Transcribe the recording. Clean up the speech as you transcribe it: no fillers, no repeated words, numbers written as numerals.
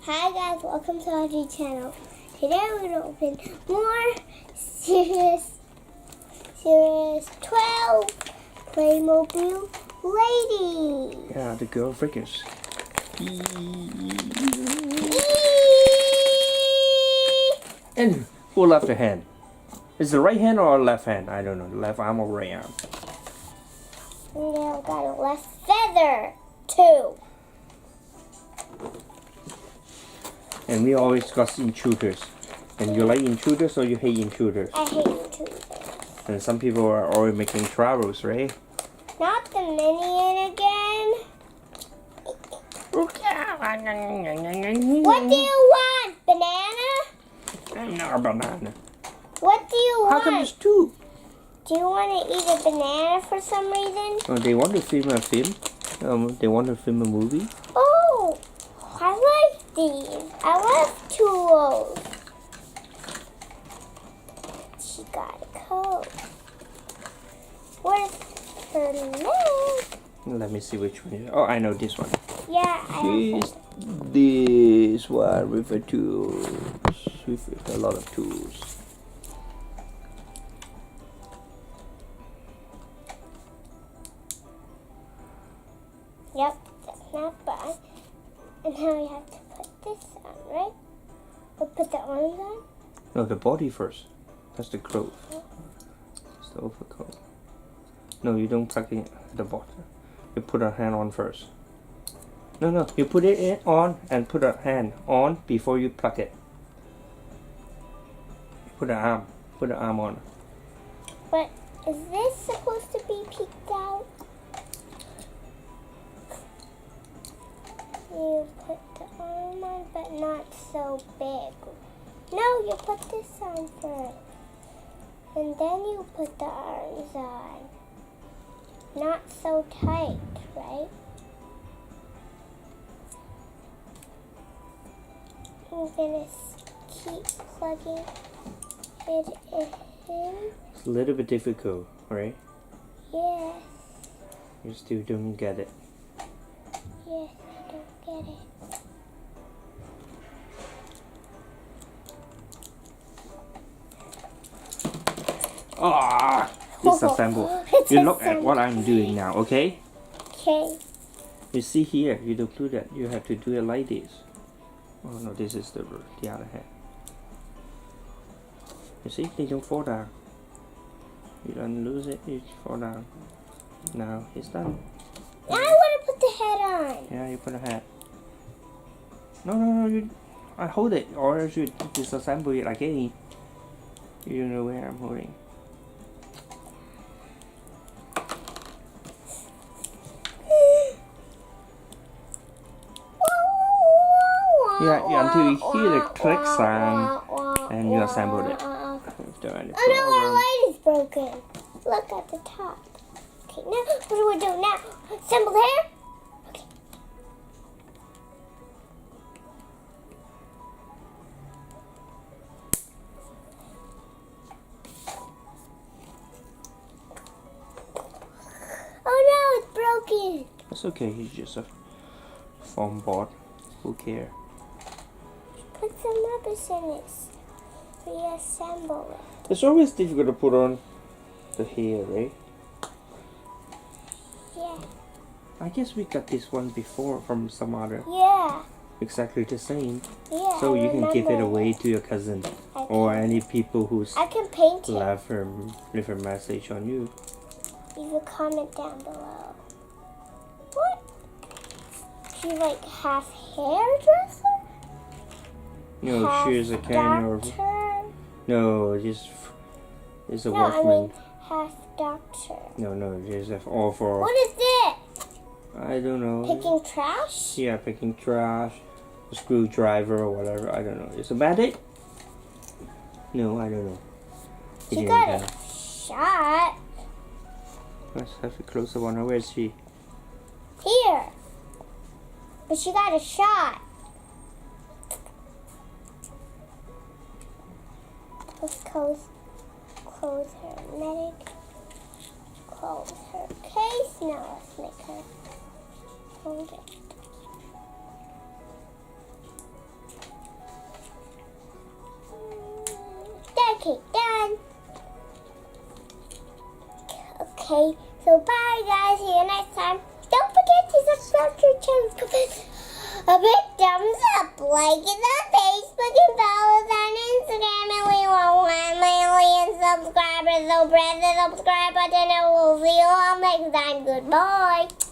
Hi guys, welcome to Audrey channel. Today we're going to open more Series 12 Playmobil Lady. Yeah, the girl figures. And who left the hand? Is the right hand or left hand? I don't know. The left arm or right arm? Now got a left feather too. And we always got intruders. And you like intruders or you hate intruders? I hate intruders. And some people are already making travels, right? Not the minion again. What do you want? Banana? Not a banana. What do you want? How come there's two? Do you want to eat a banana for some reason? Oh, they want to film a film. They want to film a movie. Oh, I like these. I love two of those. She got a coat. Where's her leg? Let me see which one. Oh, I know this one. Yeah, Here's this one with a tools. With a lot of tools. Yep, that's not bad. And now we have to put this on, right? Or put the arms on? No, the body first. That's the clothes. It's the overcoat. No, you don't plug it at the bottom. You put a hand on first. No, you put it on and put a hand on before you plug it. Put an arm on. But is this supposed to be peeked out? You put the arm on, but not so big. No, you put this on first. And then you put the arms on. Not so tight, right? I'm gonna keep plugging it in. It's a little bit difficult, right? Yes, You still don't get it. yes, I don't get it. Ah, disassemble. You look at what I'm doing now, okay? Okay. You see here, you don't do that. You have to do it like this. Oh no, this is the other hand. You see, they don't fall down. You don't lose it, you fall down. Now it's done. Now I want to put the head on. Yeah, you put a hat. No, I hold it, or else you disassemble it again. You don't know where I'm holding. Yeah, until you hear the click sound, and you assemble it. Oh no, my light is broken. Look at the top. Okay, now what do we do now? Assemble the hair? Okay. Oh no, it's broken. It's okay, it's just a foam board. Who cares? Put some rubbers in it. Reassemble it. It's always difficult to put on the hair, right? Yeah. I guess we got this one before from some other. Yeah. Exactly the same. Yeah. So I you can give it remember away it. to your cousin I or can- any people who's I can paint it. leave a message on you. Leave a comment down below. What? She like half hairdresser? No, half she's a kind of doctor? no, just it's a No, I workman. mean half doctor. No, just all for What is this? I don't know. Picking trash? Yeah, picking trash, a screwdriver or whatever. I don't know. Is it bandit? No, I don't know. She didn't got have. a shot Let's have a closer one. Where is she? here. But she got a shot. Let's close her medic. Close her case. Now let's make her hold it. Okay, so bye guys, see you next time. Don't forget to subscribe to the channel. Give us a big thumbs up, like it on Facebook and follow us on Instagram, and we want 1 million subscribers, so press the subscribe button and we'll see you all next time. Goodbye.